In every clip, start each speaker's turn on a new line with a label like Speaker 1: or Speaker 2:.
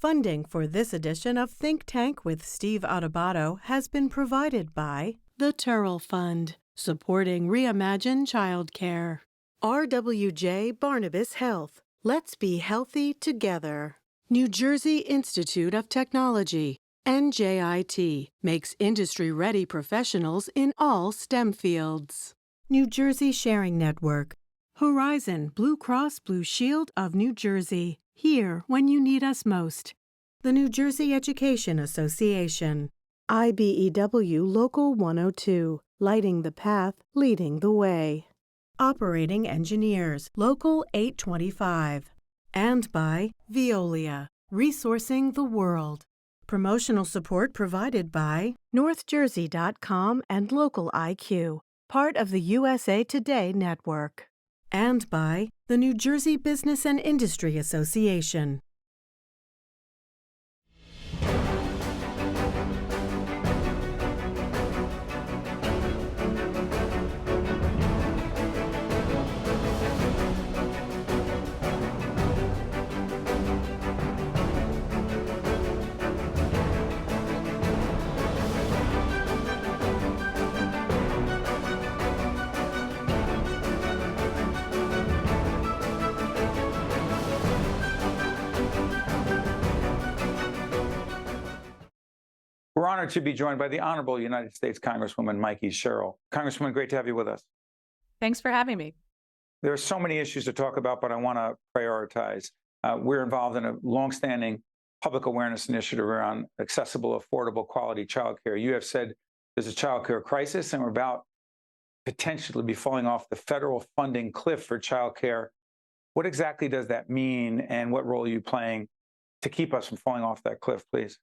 Speaker 1: Funding for this edition of Think Tank with Steve Adubato has been provided by the Turrell Fund, supporting Reimagine Childcare. RWJ Barnabas Health. Let's be healthy together. New Jersey Institute of Technology, NJIT, makes industry-ready professionals in all STEM fields. New Jersey Sharing Network. Horizon Blue Cross Blue Shield of New Jersey. Here when you need us most. The New Jersey Education Association. IBEW Local 102. Lighting the path, leading the way. Operating Engineers, Local 825. And by Veolia, resourcing the world. Promotional support provided by NorthJersey.com and Local IQ, part of the USA Today network. And by the New Jersey Business and Industry Association.
Speaker 2: We're honored to be joined by the Honorable United States Congresswoman Mikie Sherrill. Congresswoman, great to have you with us.
Speaker 3: Thanks for having me.
Speaker 2: There are so many issues to talk about, but I want to prioritize. We're involved in a longstanding public awareness initiative around accessible, affordable, quality childcare. You have said there's a childcare crisis, and we're about potentially be falling off the federal funding cliff for childcare. What exactly does that mean, and what role are you playing to keep us from falling off that cliff, please?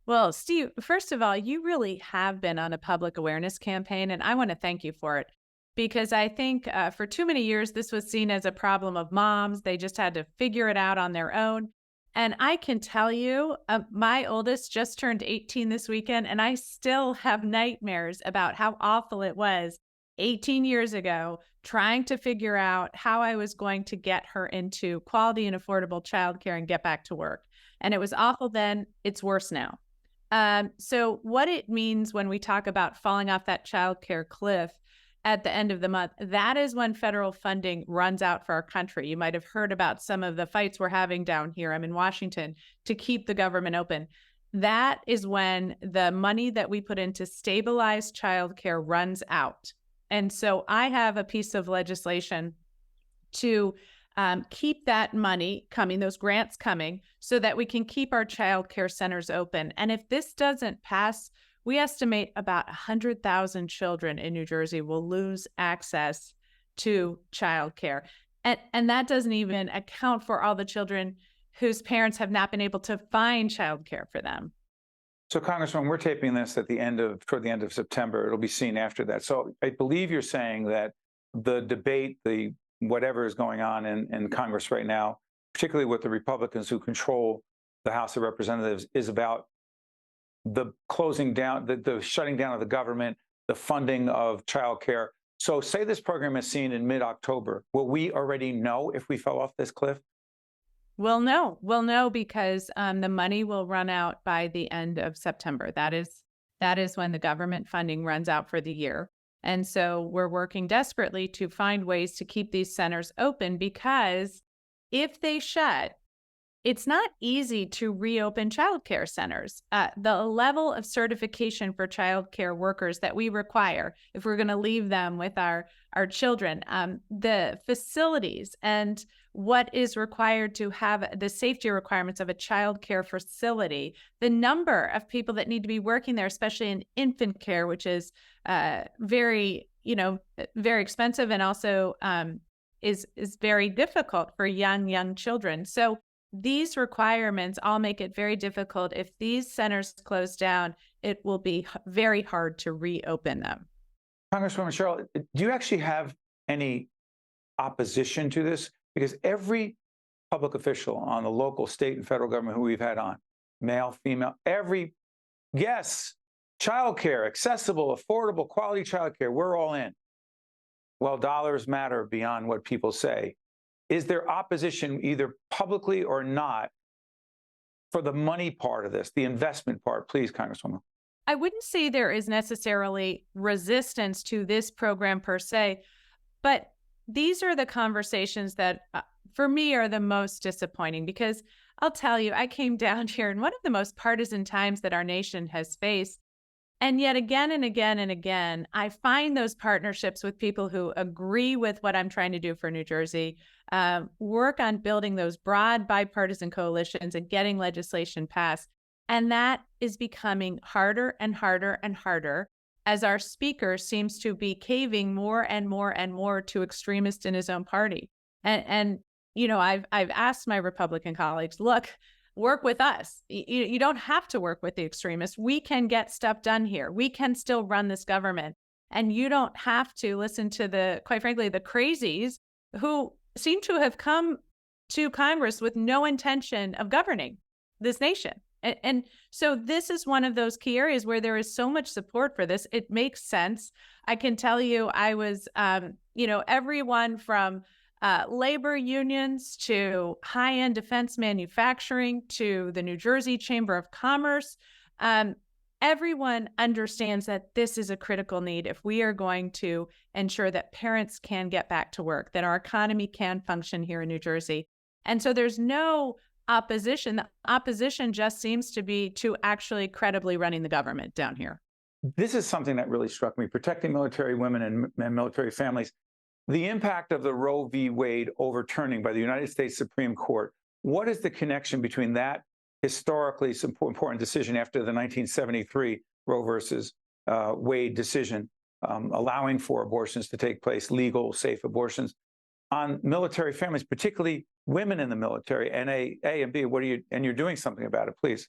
Speaker 3: Well, Steve, first of all, you really have been on a public awareness campaign, and I want to thank you for it, because I think for too many years, this was seen as a problem of moms. They just had to figure it out on their own. And I can tell you, my oldest just turned 18 this weekend, and I still have nightmares about how awful it was 18 years ago, trying to figure out how I was going to get her into quality and affordable childcare and get back to work. And it was awful then. It's worse now. So what it means when we talk about falling off that childcare cliff at the end of the month, that is when federal funding runs out for our country. You might have heard about some of the fights we're having down here. I'm in Washington to keep the government open. That is when the money that we put into stabilized childcare runs out. And so I have a piece of legislation to keep that money coming, those grants coming, so that we can keep our child care centers open. And if this doesn't pass, we estimate about 100,000 children in New Jersey will lose access to child care. And that doesn't even account for all the children whose parents have not been able to find child care for them.
Speaker 2: So, Congressman, we're taping this toward the end of September. It'll be seen after that. So I believe you're saying that the debate, whatever is going on in Congress right now, particularly with the Republicans who control the House of Representatives, is about the closing down, the shutting down of the government, the funding of childcare. So say this program is seen in mid-October. Will we already know if we fell off this cliff?
Speaker 3: We'll know because the money will run out by the end of September. That is when the government funding runs out for the year. And so we're working desperately to find ways to keep these centers open, because if they shut, it's not easy to reopen childcare centers. The level of certification for childcare workers that we require, if we're going to leave them with our children, the facilities and what is required to have the safety requirements of a childcare facility, the number of people that need to be working there, especially in infant care, which is very expensive and also is very difficult for young children. So these requirements all make it very difficult. If these centers close down, it will be very hard to reopen them.
Speaker 2: Congresswoman Sherrill, do you actually have any opposition to this? Because every public official on the local, state, and federal government who we've had on, male, female, yes, childcare, accessible, affordable, quality childcare, we're all in. Well, dollars matter beyond what people say. Is there opposition, either publicly or not, for the money part of this, the investment part, please, Congresswoman.
Speaker 3: I wouldn't say there is necessarily resistance to this program per se, but these are the conversations that, for me, are the most disappointing, because I'll tell you, I came down here in one of the most partisan times that our nation has faced. And yet again and again and again, I find those partnerships with people who agree with what I'm trying to do for New Jersey, work on building those broad bipartisan coalitions and getting legislation passed. And that is becoming harder and harder and harder as our speaker seems to be caving more and more and more to extremists in his own party. And you know, I've asked my Republican colleagues, look, work with us. You don't have to work with the extremists. We can get stuff done here. We can still run this government. And you don't have to listen to the, quite frankly, the crazies who seem to have come to Congress with no intention of governing this nation. And so this is one of those key areas where there is so much support for this. It makes sense. I can tell you, I was, everyone from labor unions to high-end defense manufacturing to the New Jersey Chamber of Commerce. Everyone understands that this is a critical need if we are going to ensure that parents can get back to work, that our economy can function here in New Jersey. And so there's no opposition. The opposition just seems to be to actually credibly running the government down here.
Speaker 2: This is something that really struck me, protecting military women and military families. The impact of the Roe v. Wade overturning by the United States Supreme Court. What is the connection between that historically important decision after the 1973 Roe versus Wade decision, allowing for abortions to take place, legal, safe abortions, on military families, particularly women in the military? And A and B, and you're doing something about it, please.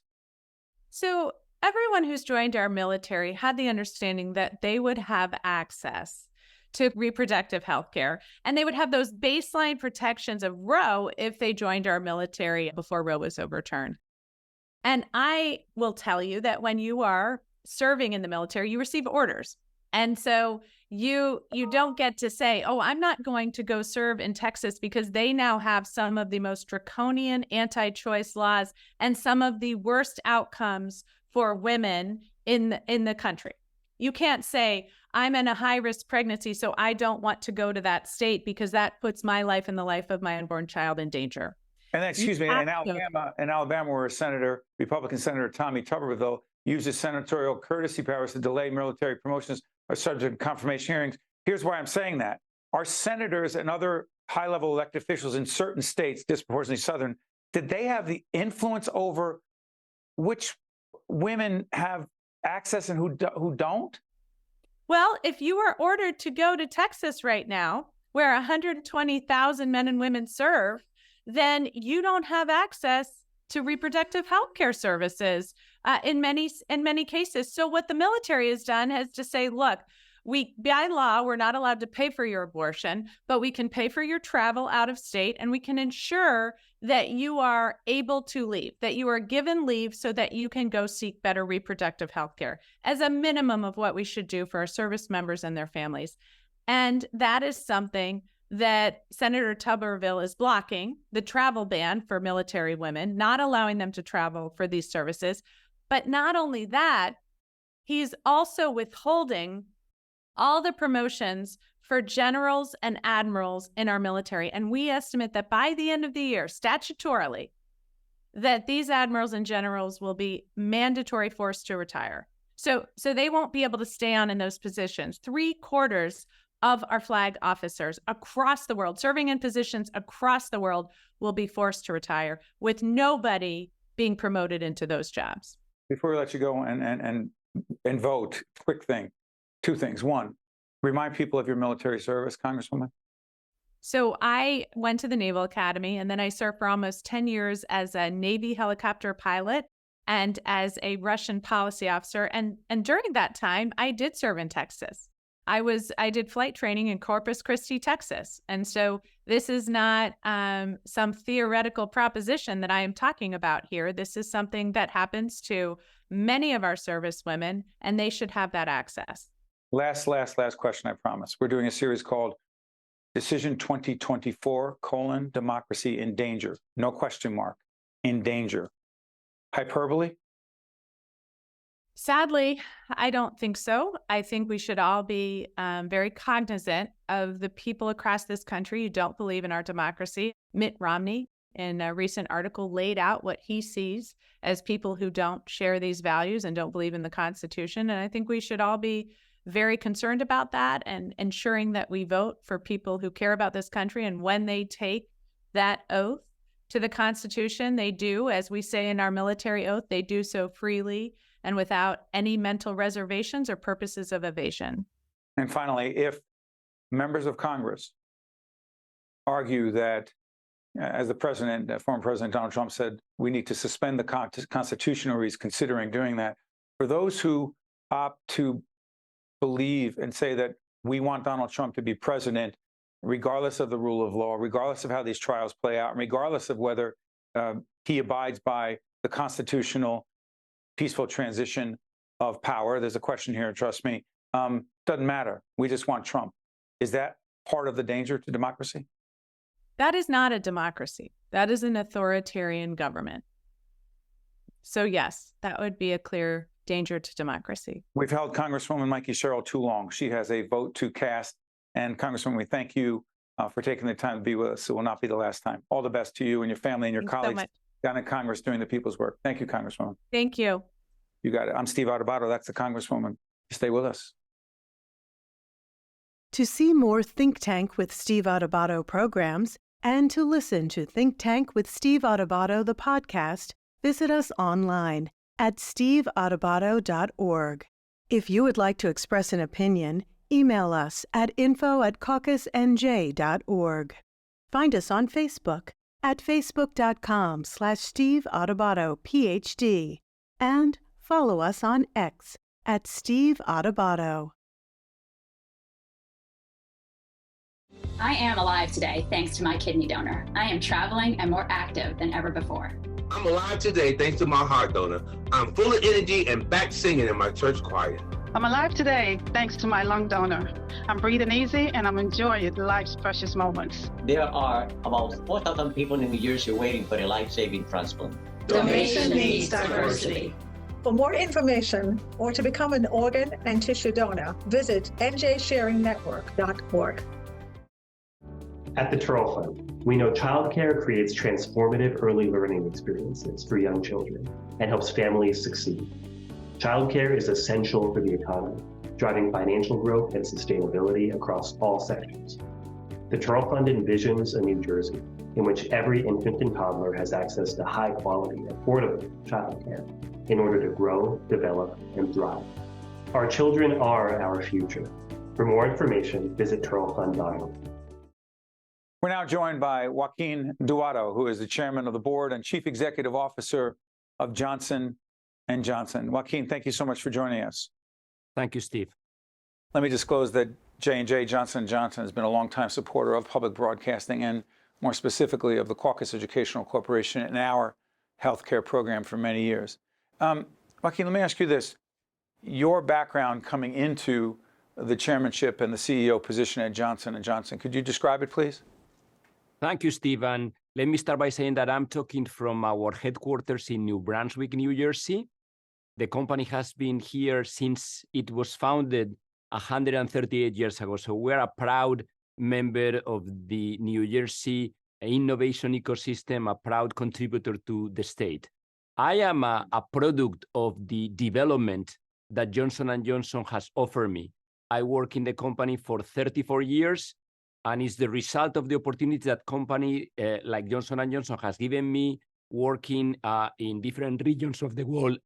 Speaker 3: So everyone who's joined our military had the understanding that they would have access to reproductive health care, and they would have those baseline protections of Roe if they joined our military before Roe was overturned. And I will tell you that when you are serving in the military, you receive orders. And so you don't get to say, oh, I'm not going to go serve in Texas because they now have some of the most draconian anti-choice laws and some of the worst outcomes for women in the country. You can't say, I'm in a high-risk pregnancy, so I don't want to go to that state because that puts my life and the life of my unborn child in danger.
Speaker 2: And then, excuse me, in Alabama, where Republican Senator Tommy Tuberville uses senatorial courtesy powers to delay military promotions are subject to confirmation hearings. Here's why I'm saying that. Our senators and other high-level elected officials in certain states, disproportionately Southern, did they have the influence over which women have access and who don't?
Speaker 3: Well, if you are ordered to go to Texas right now, where 120,000 men and women serve, then you don't have access to reproductive health care services in many cases. So what the military has done is to say, look, by law, we're not allowed to pay for your abortion, but we can pay for your travel out of state, and we can ensure that you are able to leave, that you are given leave so that you can go seek better reproductive health care as a minimum of what we should do for our service members and their families. And that is something that Senator Tuberville is blocking, the travel ban for military women, not allowing them to travel for these services. But not only that, he's also withholding all the promotions for generals and admirals in our military. And we estimate that by the end of the year, statutorily, that these admirals and generals will be mandatory forced to retire. So they won't be able to stay on in those positions. 3/4 of our flag officers across the world, serving in positions across the world, will be forced to retire with nobody being promoted into those jobs.
Speaker 2: Before we let you go and vote, quick thing, two things. One, remind people of your military service, Congresswoman.
Speaker 3: So I went to the Naval Academy, and then I served for almost 10 years as a Navy helicopter pilot and as a Russian policy officer. And during that time, I did serve in Texas. I did flight training in Corpus Christi, Texas. And so this is not some theoretical proposition that I am talking about here. This is something that happens to many of our service women, and they should have that access.
Speaker 2: Last question, I promise. We're doing a series called Decision 2024, Democracy in Danger. No question mark, in danger. hyperbole?
Speaker 3: Sadly, I don't think so. I think we should all be very cognizant of the people across this country who don't believe in our democracy. Mitt Romney, in a recent article, laid out what he sees as people who don't share these values and don't believe in the Constitution. And I think we should all be very concerned about that and ensuring that we vote for people who care about this country. And when they take that oath to the Constitution, they do, as we say in our military oath, they do so freely and without any mental reservations or purposes of evasion.
Speaker 2: And finally, if members of Congress argue that, as the president, former President Donald Trump said, we need to suspend the Constitution, or he's considering doing that, for those who opt to believe and say that we want Donald Trump to be president, regardless of the rule of law, regardless of how these trials play out, and regardless of whether he abides by the constitutional peaceful transition of power. There's a question here, trust me. Doesn't matter. We just want Trump. Is that part of the danger to democracy?
Speaker 3: That is not a democracy. That is an authoritarian government. So yes, that would be a clear danger to democracy.
Speaker 2: We've held Congresswoman Mikie Sherrill too long. She has a vote to cast. And Congresswoman, we thank you for taking the time to be with us. It will not be the last time. All the best to you and your family and your colleagues down in Congress doing the people's work. Thank you, Congresswoman.
Speaker 3: Thank you.
Speaker 2: You got it. I'm Steve Adubato. That's the Congresswoman. Stay with us.
Speaker 1: To see more Think Tank with Steve Adubato programs and to listen to Think Tank with Steve Adubato, the podcast, visit us online at steveadubato.org. If you would like to express an opinion, email us at info@caucusnj.org. Find us on Facebook at facebook.com/Steve Adubato, PhD, and follow us on X at Steve Adubato.
Speaker 4: I am alive today thanks to my kidney donor. I am traveling and more active than ever before.
Speaker 5: I'm alive today thanks to my heart donor. I'm full of energy and back singing in my church choir.
Speaker 6: I'm alive today thanks to my lung donor. I'm breathing easy and I'm enjoying life's precious moments.
Speaker 7: There are about 4,000 people in New Jersey waiting for a life-saving transplant.
Speaker 8: Donation needs diversity. For more information or to become an organ and tissue donor, visit njsharingnetwork.org.
Speaker 9: At the Turl Fund, we know childcare creates transformative early learning experiences for young children and helps families succeed. Childcare is essential for the economy, driving financial growth and sustainability across all sectors. The Turl Fund envisions a New Jersey in which every infant and toddler has access to high-quality, affordable childcare in order to grow, develop, and thrive. Our children are our future. For more information, visit turlfund.org.
Speaker 2: We're now joined by Joaquin Duato, who is the chairman of the board and chief executive officer of Johnson & Johnson. Joaquin, thank you so much for joining us.
Speaker 10: Thank you, Steve.
Speaker 2: Let me disclose that J&J Johnson & Johnson has been a longtime supporter of public broadcasting and more specifically of the Caucus Educational Corporation and our healthcare program for many years. Joaquin, let me ask you this. Your background coming into the chairmanship and the CEO position at Johnson & Johnson, could you describe it, please?
Speaker 10: Thank you, Steve. And let me start by saying that I'm talking from our headquarters in New Brunswick, New Jersey. The company has been here since it was founded 138 years ago. So we're a proud member of the New Jersey innovation ecosystem, a proud contributor to the state. I am a product of the development that Johnson & Johnson has offered me. I work in the company for 34 years, and it's the result of the opportunity that company like Johnson & Johnson has given me working in different regions of the world,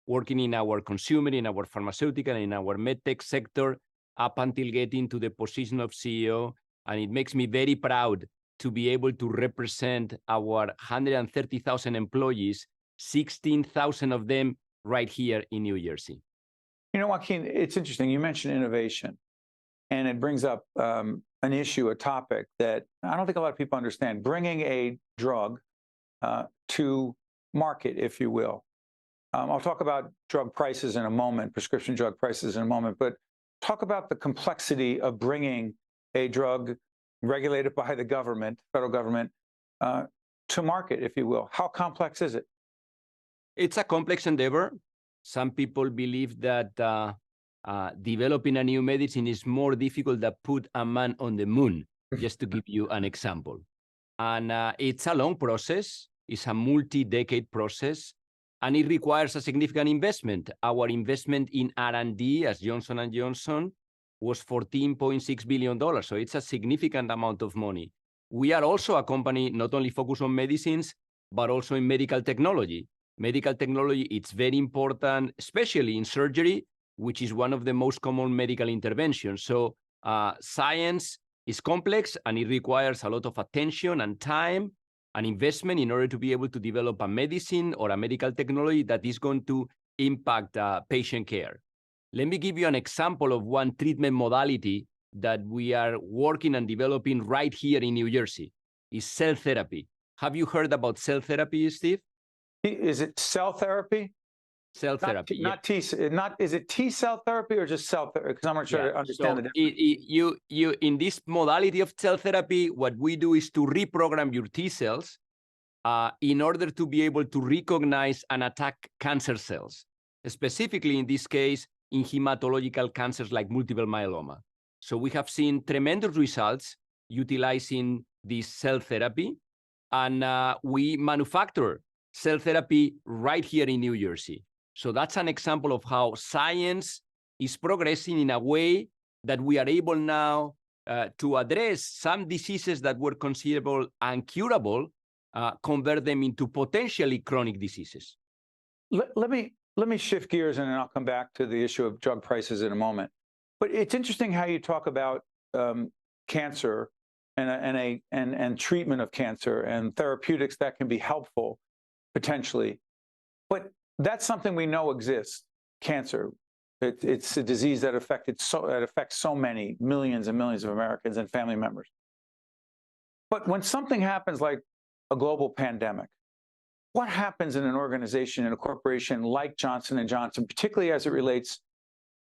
Speaker 10: working in our consumer, in our pharmaceutical, in our medtech sector, up until getting to the position of CEO. And it makes me very proud to be able to represent our 130,000 employees, 16,000 of them right here in New Jersey.
Speaker 2: You know, Joaquin, it's interesting. You mentioned innovation, and it brings up an issue, a topic that I don't think a lot of people understand. Bringing a drug to market, if you will. I'll talk about drug prices in a moment, prescription drug prices in a moment, but talk about the complexity of bringing a drug regulated by the government, federal government, to market, if you will. How complex is it?
Speaker 10: It's a complex endeavor. Some people believe that developing a new medicine is more difficult than put a man on the moon, just to give you an example. And it's a long process. It's a multi-decade process, and it requires a significant investment. Our investment in R&D as Johnson & Johnson was $14.6 billion. So it's a significant amount of money. We are also a company not only focused on medicines, but also in medical technology. Medical technology, it's very important, especially in surgery, which is one of the most common medical interventions. So science is complex, and it requires a lot of attention and time and investment in order to be able to develop a medicine or a medical technology that is going to impact patient care. Let me give you an example of one treatment modality that we are working and developing right here in New Jersey. Is cell therapy. Have you heard about cell therapy, Steve?
Speaker 2: Is it cell therapy?
Speaker 10: Cell therapy.
Speaker 2: Is it T cell therapy or just cell therapy? Because I'm not sure to understand the difference.
Speaker 10: You in this modality of cell therapy, what we do is to reprogram your T cells in order to be able to recognize and attack cancer cells, specifically in this case, in hematological cancers like multiple myeloma. So we have seen tremendous results utilizing this cell therapy, and we manufacture cell therapy right here in New Jersey. So that's an example of how science is progressing in a way that we are able now to address some diseases that were considerable uncurable, convert them into potentially chronic diseases.
Speaker 2: Let me shift gears, and then I'll come back to the issue of drug prices in a moment. But it's interesting how you talk about cancer and treatment of cancer and therapeutics that can be helpful potentially. But that's something we know exists. Cancer, it's a disease that affects so many millions and millions of Americans and family members. But when something happens like a global pandemic, what happens in an organization, in a corporation like Johnson & Johnson, particularly as it relates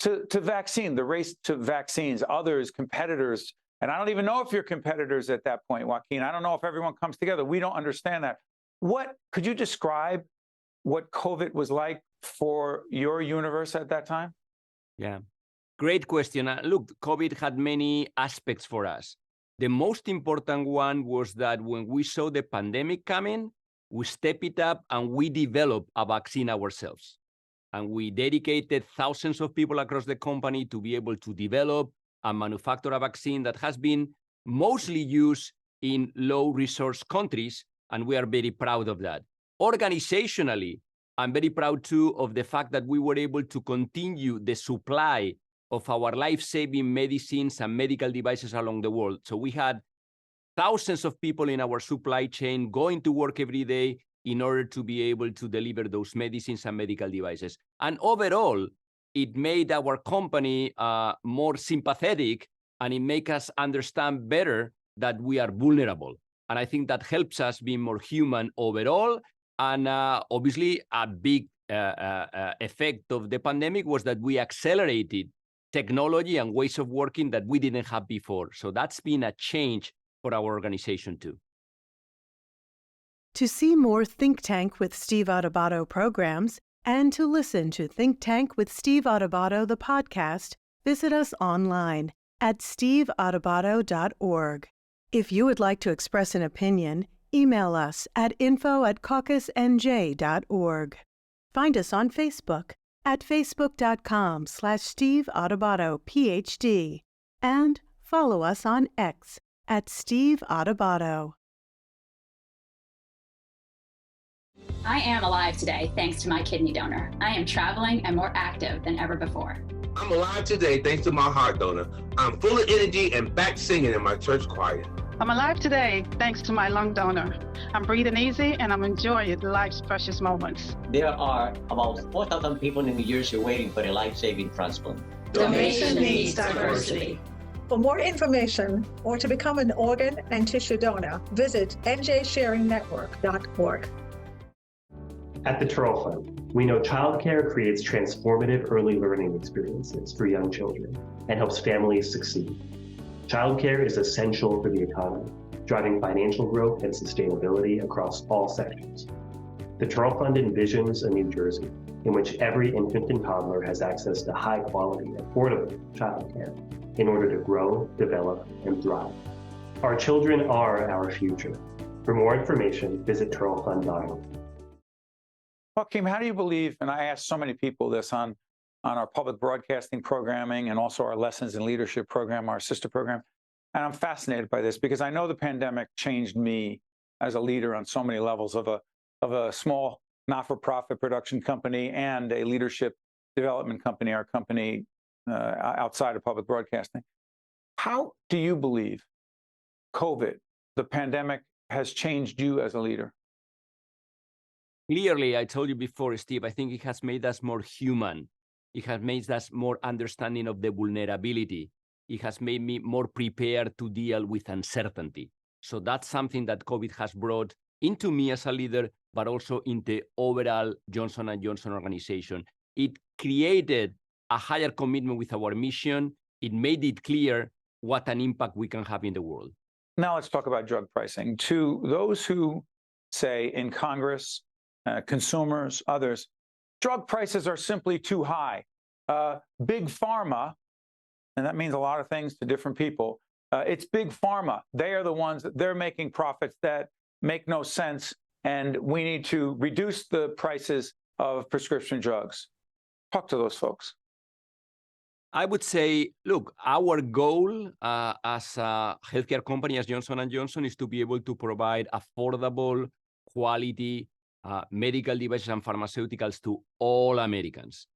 Speaker 2: to vaccine, the race to vaccines, others, competitors? And I don't even know if you're competitors at that point, Joaquin. I don't know if everyone comes together. We don't understand that. Could you describe what COVID was like for your universe at that time?
Speaker 10: Yeah, great question. Look, COVID had many aspects for us. The most important one was that when we saw the pandemic coming, we stepped it up and we developed a vaccine ourselves. And we dedicated thousands of people across the company to be able to develop and manufacture a vaccine that has been mostly used in low-resource countries, and we are very proud of that. Organizationally, I'm very proud too of the fact that we were able to continue the supply of our life-saving medicines and medical devices along the world. So we had thousands of people in our supply chain going to work every day in order to be able to deliver those medicines and medical devices. And overall, it made our company more sympathetic, and it made us understand better that we are vulnerable. And I think that helps us be more human overall. And obviously, a big effect of the pandemic was that we accelerated technology and ways of working that we didn't have before. So that's been a change for our organization too.
Speaker 1: To see more Think Tank with Steve Adubato programs and to listen to Think Tank with Steve Adubato, the podcast, visit us online at steveadubato.org. If you would like to express an opinion, email us at info@caucusnj.org. Find us on Facebook at facebook.com/Steve Adubato, PhD, and follow us on X at Steve Adubato.
Speaker 4: I am alive today thanks to my kidney donor. I am traveling and more active than ever before.
Speaker 5: I'm alive today thanks to my heart donor. I'm full of energy and back singing in my church choir.
Speaker 6: I'm alive today thanks to my lung donor. I'm breathing easy and I'm enjoying life's precious moments.
Speaker 7: There are about 4,000 people in New Jersey waiting for a life-saving transplant.
Speaker 8: Donation needs diversity. For more information or to become an organ and tissue donor, visit njsharingnetwork.org.
Speaker 9: At the Churl Fund, we know childcare creates transformative early learning experiences for young children and helps families succeed. Childcare is essential for the economy, driving financial growth and sustainability across all sectors. The Turl Fund envisions a New Jersey in which every infant and toddler has access to high-quality, affordable childcare in order to grow, develop, and thrive. Our children are our future. For more information, visit turlfund.org.
Speaker 2: Joaquin, how do you believe, and I ask so many people this on our public broadcasting programming and also our Lessons in Leadership program, our sister program, and I'm fascinated by this because I know the pandemic changed me as a leader on so many levels of a small not-for-profit production company and a leadership development company, our company outside of public broadcasting. How do you believe COVID, the pandemic, has changed you as a leader?
Speaker 10: Clearly, I told you before, Steve, I think it has made us more human. It has made us more understanding of the vulnerability. It has made me more prepared to deal with uncertainty. So that's something that COVID has brought into me as a leader, but also in the overall Johnson & Johnson organization. It created a higher commitment with our mission. It made it clear what an impact we can have in the world.
Speaker 2: Now let's talk about drug pricing. To those who say in Congress, consumers, others, drug prices are simply too high. Big pharma, and that means a lot of things to different people. It's big pharma. They are the ones that they're making profits that make no sense, and we need to reduce the prices of prescription drugs. Talk to those folks.
Speaker 10: I would say, look, our goal as a healthcare company, as Johnson & Johnson, is to be able to provide affordable, quality medical devices and pharmaceuticals to all Americans.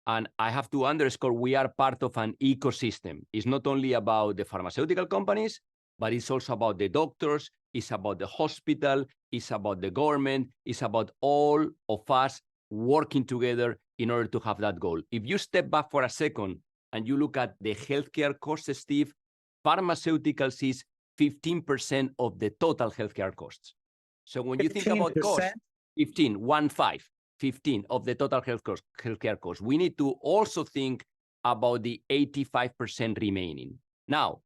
Speaker 10: And I have to underscore, we are part of an ecosystem. It's not only about the pharmaceutical companies, but it's also about the doctors, it's about the hospital, it's about the government, it's about all of us working together in order to have that goal. If you step back for a second and you look at the healthcare costs, Steve, pharmaceuticals is 15% of the total healthcare costs. So when you think about costs, 15 of the total healthcare costs. We need to also think about the 85% remaining. Now,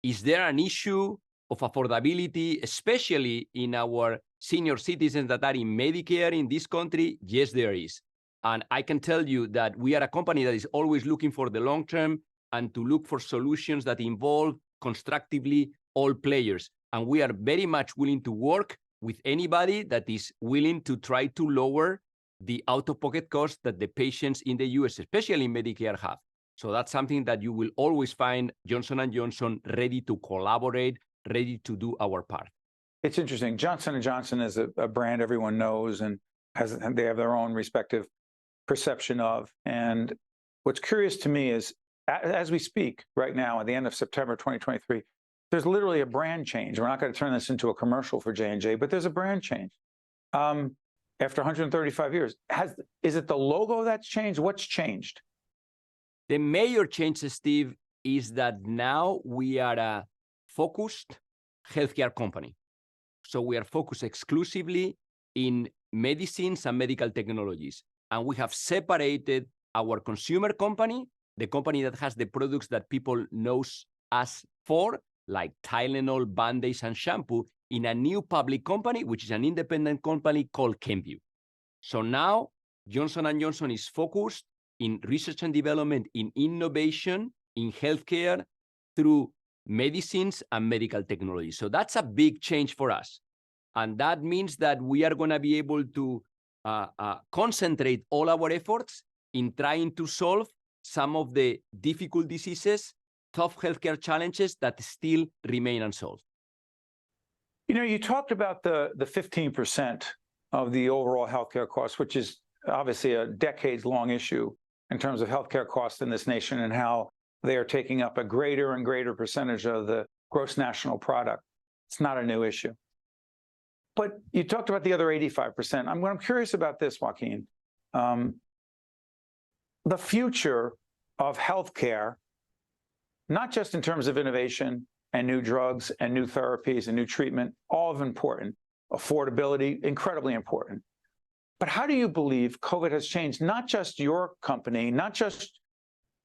Speaker 10: is there an issue of affordability, especially in our senior citizens that are in Medicare in this country? Yes, there is. And I can tell you that we are a company that is always looking for the long term and to look for solutions that involve constructively all players. And we are very much willing to work with anybody that is willing to try to lower the out-of-pocket costs that the patients in the US, especially in Medicare, have. So that's something that you will always find Johnson & Johnson ready to collaborate, ready to do our part.
Speaker 2: It's interesting. Johnson & Johnson is a brand everyone knows and they have their own respective perception of. And what's curious to me is, as we speak right now, at the end of September 2023, there's literally a brand change. We're not going to turn this into a commercial for J&J, but there's a brand change. After 135 years, is it the logo that's changed? What's changed?
Speaker 10: The major change, Steve, is that now we are a focused healthcare company. So we are focused exclusively in medicines and medical technologies. And we have separated our consumer company, the company that has the products that people know us for, like Tylenol, Band-Aids, and shampoo, in a new public company, which is an independent company called Kenvue. So now Johnson & Johnson is focused in research and development, in innovation, in healthcare, through medicines and medical technology. So that's a big change for us. And that means that we are going to be able to concentrate all our efforts in trying to solve some of the difficult diseases, tough healthcare challenges that still remain unsolved.
Speaker 2: You know, you talked about the 15% of the overall healthcare costs, which is obviously a decades-long issue in terms of healthcare costs in this nation and how they are taking up a greater and greater percentage of the gross national product. It's not a new issue. But you talked about the other 85%. I'm curious about this, Joaquin. The future of healthcare, not just in terms of innovation and new drugs and new therapies and new treatment, all of important. Affordability, incredibly important. But how do you believe COVID has changed not just your company, not just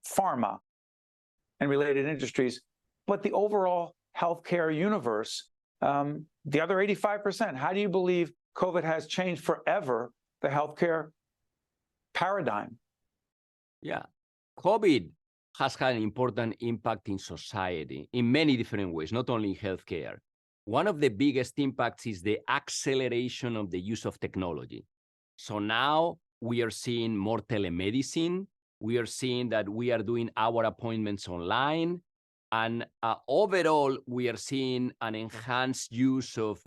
Speaker 2: pharma and related industries, but the overall healthcare universe? The other 85%, how do you believe COVID has changed forever the healthcare paradigm.
Speaker 10: Yeah. COVID has had an important impact in society in many different ways, not only in healthcare. One of the biggest impacts is the acceleration of the use of technology. So now we are seeing more telemedicine. We are seeing that we are doing our appointments online. And overall, we are seeing an enhanced use of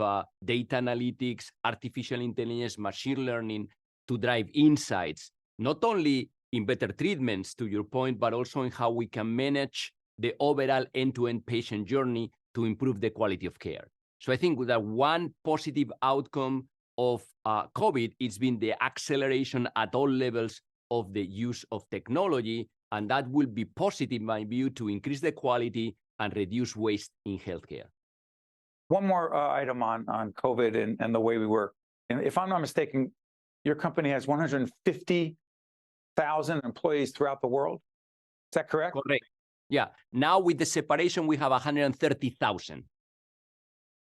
Speaker 10: data analytics, artificial intelligence, machine learning to drive insights, not only in better treatments, to your point, but also in how we can manage the overall end-to-end patient journey to improve the quality of care. So I think that one positive outcome of COVID, it's been the acceleration at all levels of the use of technology, and that will be positive, in my view, to increase the quality and reduce waste in healthcare.
Speaker 2: One more item on COVID and the way we work. And if I'm not mistaken, your company has 150,000 employees throughout the world. Is that correct?
Speaker 10: Correct. Yeah. Now with the separation, we have 130,000.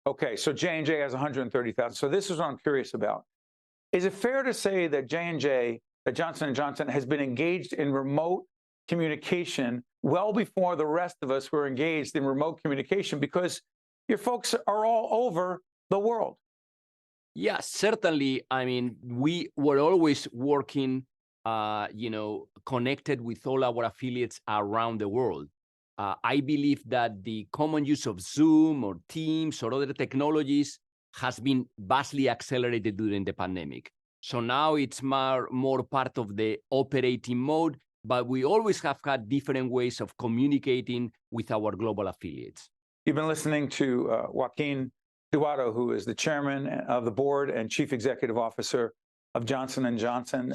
Speaker 2: Okay, so J&J has 130,000. So this is what I'm curious about. Is it fair to say that J&J, that Johnson & Johnson, has been engaged in remote communication well before the rest of us were engaged in remote communication, because your folks are all over the world?
Speaker 10: Yeah, certainly. I mean, we were always working, connected with all our affiliates around the world. I believe that the common use of Zoom or Teams or other technologies has been vastly accelerated during the pandemic. So now it's more part of the operating mode, but we always have had different ways of communicating with our global affiliates.
Speaker 2: You've been listening to Joaquin Duato, who is the chairman of the board and chief executive officer of Johnson & Johnson.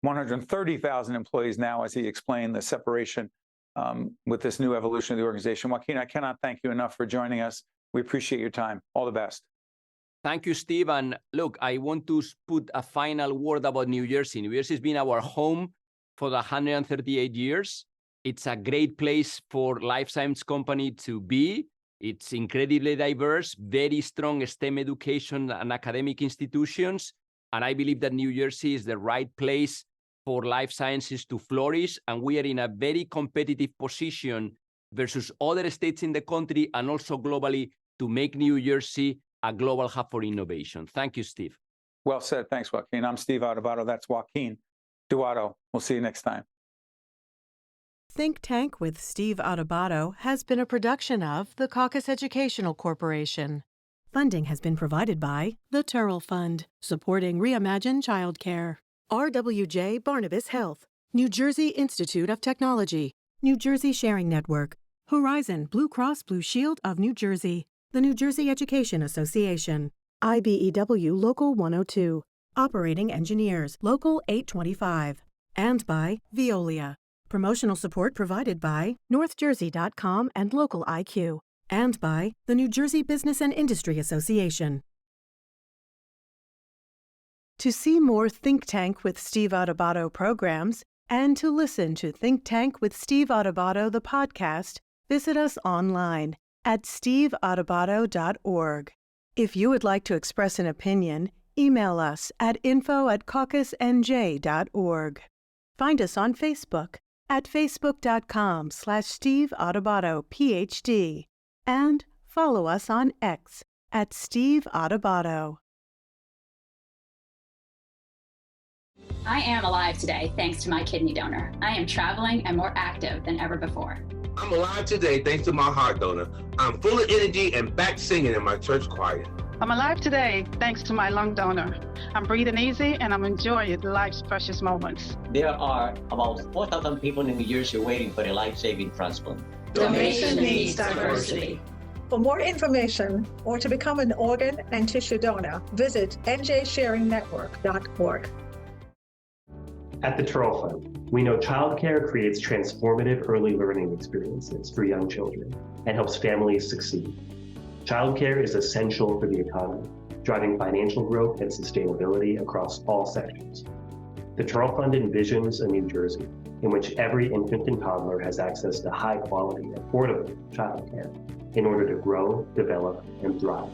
Speaker 2: 130,000 employees now, as he explained the separation with this new evolution of the organization. Joaquin, I cannot thank you enough for joining us. We appreciate your time. All the best.
Speaker 10: Thank you, Steve. And look, I want to put a final word about New Jersey. New Jersey has been our home for the 138 years. It's a great place for life science company to be. It's incredibly diverse, very strong STEM education and academic institutions. And I believe that New Jersey is the right place for life sciences to flourish. And we are in a very competitive position versus other states in the country and also globally to make New Jersey a global hub for innovation. Thank you, Steve.
Speaker 2: Well said. Thanks, Joaquin. I'm Steve Adubato. That's Joaquin Duato. We'll see you next time.
Speaker 1: Think Tank with Steve Adubato has been a production of the Caucus Educational Corporation. Funding has been provided by the Terrell Fund, supporting Reimagine Childcare, RWJ Barnabas Health, New Jersey Institute of Technology, New Jersey Sharing Network, Horizon Blue Cross Blue Shield of New Jersey, the New Jersey Education Association, IBEW Local 102, Operating Engineers Local 825, and by Veolia. Promotional support provided by NorthJersey.com and Local IQ, and by the New Jersey Business and Industry Association. To see more Think Tank with Steve Adubato programs and to listen to Think Tank with Steve Adubato, the podcast, visit us online at steveadubato.org. If you would like to express an opinion, email us at info@caucusnj.org. Find us on Facebook at facebook.com/Steve Adubato, PhD, and follow us on X at Steve Adubato.
Speaker 4: I am alive today thanks to my kidney donor. I am traveling and more active than ever before.
Speaker 5: I'm alive today thanks to my heart donor. I'm full of energy and back singing in my church choir.
Speaker 6: I'm alive today thanks to my lung donor. I'm breathing easy and I'm enjoying life's precious moments.
Speaker 7: There are about 4,000 people in New Jersey waiting for a life-saving transplant.
Speaker 8: Donation needs diversity. For more information or to become an organ and tissue donor, visit njsharingnetwork.org.
Speaker 9: At the Terrell Fund, we know childcare creates transformative early learning experiences for young children and helps families succeed. Childcare is essential for the economy, driving financial growth and sustainability across all sectors. The Terrell Fund envisions a New Jersey in which every infant and toddler has access to high-quality, affordable childcare in order to grow, develop, and thrive.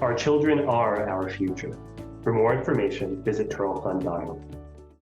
Speaker 9: Our children are our future, For more information, visit turtlefund.org.